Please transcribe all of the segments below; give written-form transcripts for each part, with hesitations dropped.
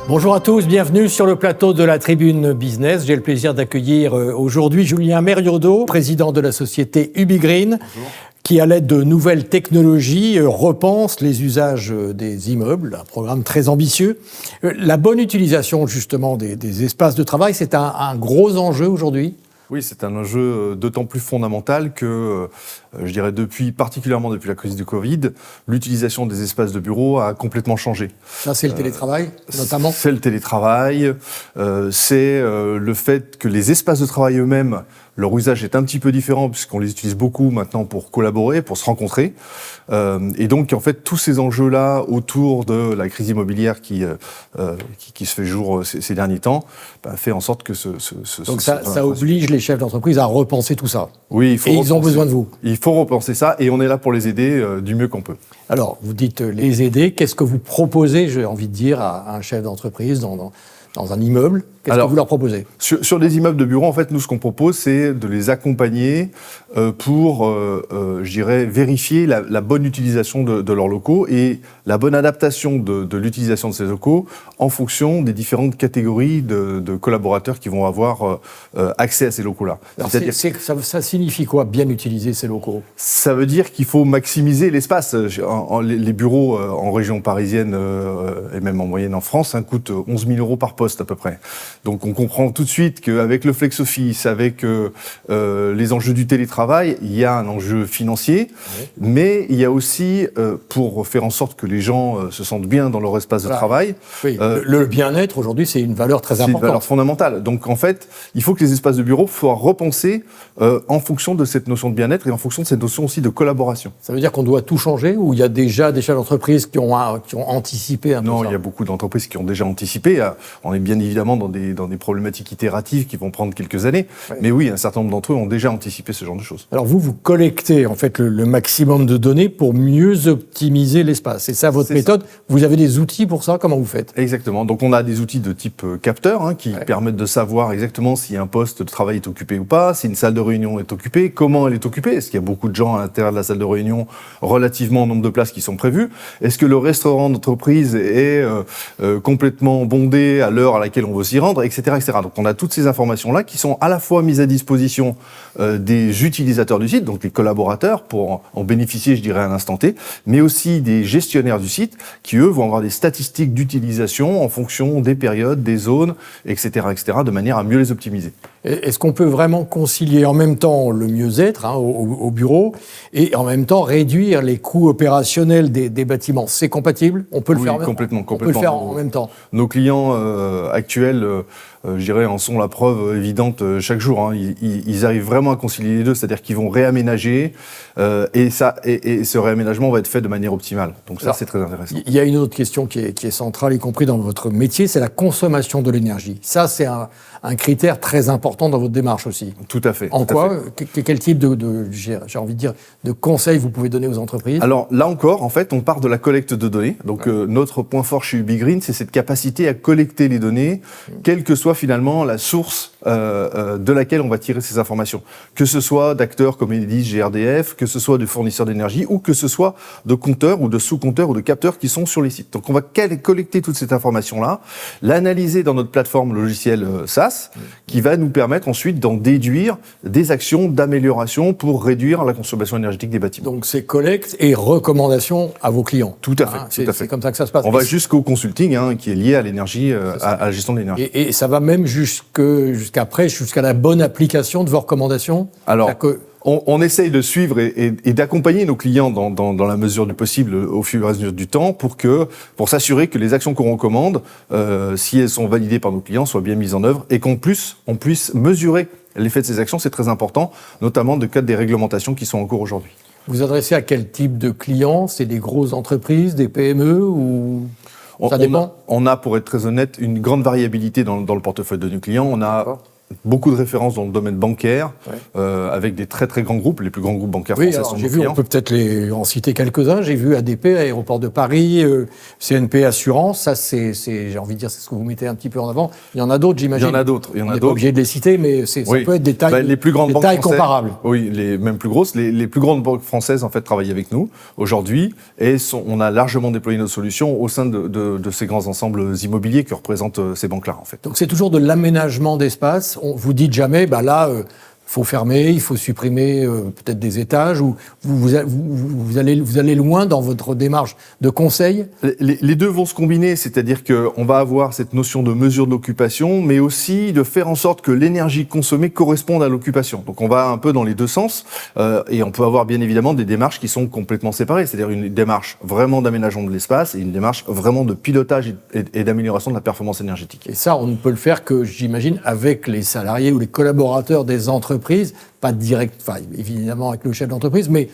Bonjour à tous, bienvenue sur le plateau de la Tribune Business. J'ai le plaisir d'accueillir aujourd'hui Julien Mériaudeau, président de la société Ubigreen, qui à l'aide de nouvelles technologies repense les usages des immeubles, un programme très ambitieux. La bonne utilisation justement des espaces de travail, c'est un gros enjeu aujourd'hui. Oui, c'est un enjeu d'autant plus fondamental que, je dirais, particulièrement depuis la crise du Covid, l'utilisation des espaces de bureau a complètement changé. Ça, c'est le télétravail, notamment. C'est le télétravail, c'est le fait que les espaces de travail eux-mêmes, leur usage est un petit peu différent puisqu'on les utilise beaucoup maintenant pour collaborer, pour se rencontrer. Et donc, en fait, tous ces enjeux-là autour de la crise immobilière qui se fait jour ces derniers temps, fait en sorte que Donc ça oblige les chefs d'entreprise à repenser tout ça. Oui, ils ont besoin de vous. Il faut repenser ça et on est là pour les aider du mieux qu'on peut. Alors, vous dites les aider. Qu'est-ce que vous proposez, j'ai envie de dire, à un chef d'entreprise dans un immeuble? Qu'est-ce que vous leur proposez? Sur des immeubles de bureaux, en fait, nous, ce qu'on propose, c'est de les accompagner pour, je dirais, vérifier la bonne utilisation de leurs locaux et la bonne adaptation de l'utilisation de ces locaux en fonction des différentes catégories de collaborateurs qui vont avoir accès à ces locaux-là. Ça signifie quoi, bien utiliser ces locaux? Ça veut dire qu'il faut maximiser l'espace. Les bureaux en région parisienne et même en moyenne en France coûtent 11 000 € par poste à peu près. Donc on comprend tout de suite qu'avec le flex office, avec les enjeux du télétravail, il y a un enjeu financier, mais il y a aussi, pour faire en sorte que les gens se sentent bien dans leur espace de travail... Oui, le bien-être, aujourd'hui, c'est une valeur très importante. C'est une valeur fondamentale. Donc en fait, il faut que les espaces de bureau soient repensés en fonction de cette notion de bien-être et en fonction de cette notion aussi de collaboration. Ça veut dire qu'on doit tout changer ou il y a déjà des chefs d'entreprise qui ont anticipé un peu ça? Non, il y a beaucoup d'entreprises qui ont déjà anticipé. On est bien évidemment dans des problématiques itératives qui vont prendre quelques années. Ouais. Mais oui, un certain nombre d'entre eux ont déjà anticipé ce genre de choses. Alors vous collectez en fait le maximum de données pour mieux optimiser l'espace. C'est ça votre méthode? Vous avez des outils pour ça? Comment vous faites? Exactement. Donc on a des outils de type capteur qui permettent de savoir exactement si un poste de travail est occupé ou pas, si une salle de réunion est occupée, comment elle est occupée. Est-ce qu'il y a beaucoup de gens à l'intérieur de la salle de réunion relativement au nombre de places qui sont prévues? Est-ce que le restaurant d'entreprise est complètement bondé à l'heure à laquelle on veut s'y rendre, etc., etc. Donc on a toutes ces informations-là qui sont à la fois mises à disposition des utilisateurs du site, donc les collaborateurs, pour en bénéficier, je dirais, à l'instant T, mais aussi des gestionnaires du site qui, eux, vont avoir des statistiques d'utilisation en fonction des périodes, des zones, etc., etc., de manière à mieux les optimiser. Est-ce qu'on peut vraiment concilier en même temps le mieux-être au bureau et en même temps réduire les coûts opérationnels des bâtiments? C'est compatible? On peut le faire complètement. On peut le faire en même temps. Nos clients actuels, je dirais, en sont la preuve évidente chaque jour. Ils arrivent vraiment à concilier les deux, c'est-à-dire qu'ils vont réaménager et ce réaménagement va être fait de manière optimale. Donc ça, c'est très intéressant. Il y a une autre question qui est centrale, y compris dans votre métier, c'est la consommation de l'énergie. Ça, c'est un critère très important dans votre démarche aussi. Tout à fait. Quel type j'ai envie de dire, de conseils vous pouvez donner aux entreprises? Alors là encore, en fait, on part de la collecte de données. Donc notre point fort chez Ubigreen, c'est cette capacité à collecter les données, quelle que soit finalement la source de laquelle on va tirer ces informations. Que ce soit d'acteurs comme Enedis, GRDF, que ce soit de fournisseurs d'énergie ou que ce soit de compteurs ou de sous-compteurs ou de capteurs qui sont sur les sites. Donc on va collecter toute cette information-là, l'analyser dans notre plateforme logicielle SaaS, qui va nous permettre ensuite d'en déduire des actions d'amélioration pour réduire la consommation énergétique des bâtiments. Donc c'est collecte et recommandation à vos clients. Tout à fait. C'est comme ça que ça se passe. On va jusqu'au consulting qui est lié à l'énergie, à la gestion de l'énergie. Et ça va même jusqu'à la bonne application de vos recommandations? Alors, on essaye de suivre et d'accompagner nos clients dans la mesure du possible au fur et à mesure du temps pour s'assurer que les actions qu'on recommande, si elles sont validées par nos clients, soient bien mises en œuvre et on puisse mesurer l'effet de ces actions. C'est très important, notamment dans le cadre des réglementations qui sont en cours aujourd'hui. Vous adressez à quel type de clients? C'est des grosses entreprises, des PME ou... Ça dépend. On a, pour être très honnête, une grande variabilité dans le portefeuille de nos clients. On a beaucoup de références dans le domaine bancaire, avec des très très grands groupes, les plus grands groupes bancaires français sont nos j'ai vu, clients. on peut peut-être en citer quelques-uns. J'ai vu ADP, Aéroport de Paris, CNP Assurance. Ça, j'ai envie de dire, c'est ce que vous mettez un petit peu en avant. Il y en a d'autres, j'imagine. Il y en a d'autres. On n'est pas obligé de les citer, mais ça peut être des tailles, les plus grandes des banques tailles françaises, comparables. Oui, même plus grosses. Les plus grandes banques françaises, en fait, travaillent avec nous aujourd'hui, et on a largement déployé nos solutions au sein de ces grands ensembles immobiliers que représentent ces banques-là, en fait. Donc c'est toujours de l'aménagement d'espace. Vous dites jamais, là, faut fermer, il faut supprimer peut-être des étages, ou vous allez loin dans votre démarche de conseil. Les deux vont se combiner, c'est-à-dire qu'on va avoir cette notion de mesure de l'occupation, mais aussi de faire en sorte que l'énergie consommée corresponde à l'occupation. Donc on va un peu dans les deux sens, et on peut avoir bien évidemment des démarches qui sont complètement séparées, c'est-à-dire une démarche vraiment d'aménagement de l'espace et une démarche vraiment de pilotage et d'amélioration de la performance énergétique. Et ça, on ne peut le faire que, j'imagine, avec les salariés ou les collaborateurs des entreprises, pas direct, évidemment avec le chef d'entreprise, mais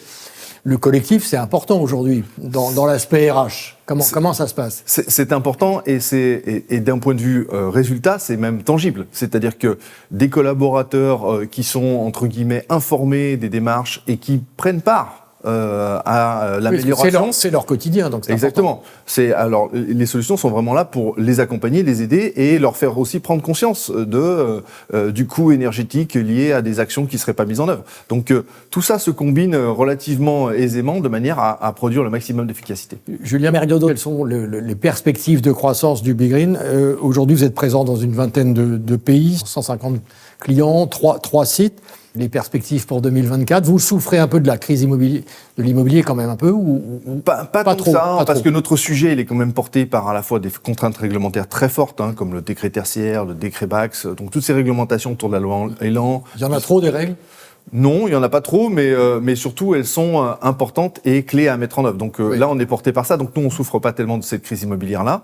le collectif, c'est important aujourd'hui dans l'aspect RH. Comment ça se passe ? C'est important, et d'un point de vue résultat, c'est même tangible. C'est-à-dire que des collaborateurs qui sont, entre guillemets, informés des démarches et qui prennent part à l'amélioration. C'est leur quotidien, donc c'est exactement. Alors, les solutions sont vraiment là pour les accompagner, les aider et leur faire aussi prendre conscience du coût énergétique lié à des actions qui ne seraient pas mises en œuvre. Donc, tout ça se combine relativement aisément de manière à produire le maximum d'efficacité. Julien Meriodot, quelles sont les perspectives de croissance d'Ubigreen ? Aujourd'hui, vous êtes présent dans une vingtaine de pays, 150 clients, 3 sites. Les perspectives pour 2024, vous souffrez un peu de la crise de l'immobilier quand même un peu, ou pas trop, parce que notre sujet il est quand même porté par à la fois des contraintes réglementaires très fortes, comme le décret tertiaire, le décret Bax, donc toutes ces réglementations autour de la loi Elan. Il y en a trop des règles ? Non, il n'y en a pas trop, mais surtout, elles sont importantes et clés à mettre en œuvre. Donc là, on est porté par ça. Donc nous, on ne souffre pas tellement de cette crise immobilière-là.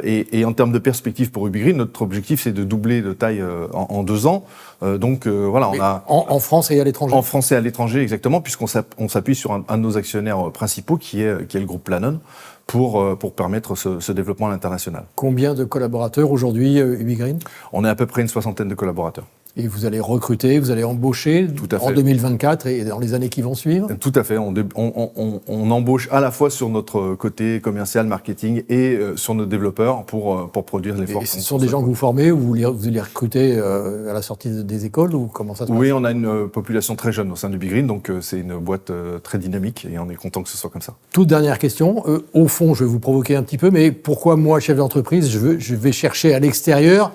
Et en termes de perspective pour Ubigreen, notre objectif, c'est de doubler de taille en 2 ans. Voilà, on a... En France et à l'étranger ? En France et à l'étranger, exactement, puisqu'on s'appuie sur un de nos actionnaires principaux, qui est le groupe Planon, pour permettre ce développement à l'international. Combien de collaborateurs aujourd'hui, Ubigreen ? On est à peu près une 60aine de collaborateurs. Et vous allez recruter, vous allez embaucher en 2024 et dans les années qui vont suivre ? Tout à fait. On embauche à la fois sur notre côté commercial, marketing et sur nos développeurs pour produire l'effort. Et ce sont des gens que vous formez ou vous les recrutez à la sortie des écoles, ou comment ça se passe ? Oui, on a une population très jeune au sein d'Ubigreen, donc c'est une boîte très dynamique et on est content que ce soit comme ça. Toute dernière question. Au fond, je vais vous provoquer un petit peu, mais pourquoi moi, chef d'entreprise, je vais chercher à l'extérieur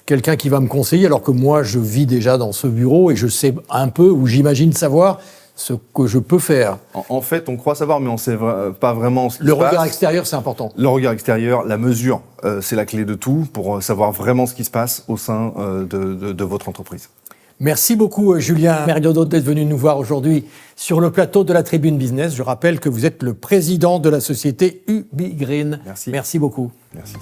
quelqu'un qui va me conseiller, alors que moi, je vis déjà dans ce bureau et je sais un peu, ou j'imagine savoir, ce que je peux faire. En fait, on croit savoir, mais on ne sait pas vraiment ce qui se passe. Le regard extérieur, c'est important. Le regard extérieur, la mesure, c'est la clé de tout pour savoir vraiment ce qui se passe au sein de votre entreprise. Merci beaucoup, Julien Meriodot, d'être venu nous voir aujourd'hui sur le plateau de la Tribune Business. Je rappelle que vous êtes le président de la société Ubigreen. Merci. Merci beaucoup. Merci.